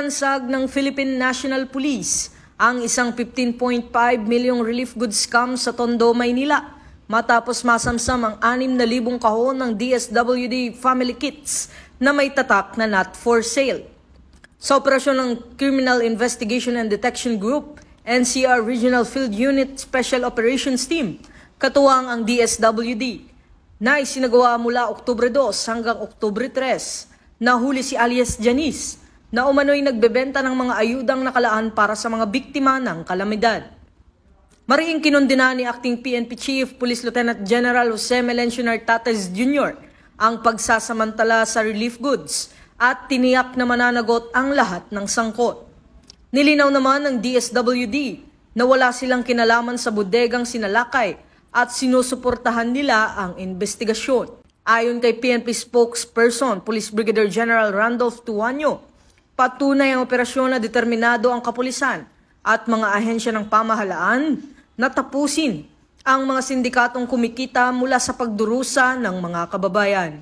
Ibinansag ng Philippine National Police ang isang 15.5 milyong relief goods scam sa Tondo, Maynila matapos masamsam ang 6,000 kahon ng DSWD Family Kits na may tatak na not for sale. Sa operasyon ng Criminal Investigation and Detection Group, NCR Regional Field Unit Special Operations Team, katuwang ang DSWD, na isinagawa mula Oktubre 2 hanggang Oktubre 3, nahuli si alias Janice, na umano'y nagbebenta ng mga ayudang nakalaan para sa mga biktima ng kalamidad. Mariing kinundina ni Acting PNP Chief Police Lieutenant General Jose Melencio Nartates Jr. ang pagsasamantala sa relief goods at tiniyak na mananagot ang lahat ng sangkot. Nilinaw naman ng DSWD na wala silang kinalaman sa bodegang sinalakay at sinusuportahan nila ang investigasyon. Ayon kay PNP spokesperson Police Brigadier General Randolph Tuanyo, patunay ang operasyon na determinado ang kapulisan at mga ahensya ng pamahalaan na tapusin ang mga sindikatong kumikita mula sa pagdurusa ng mga kababayan.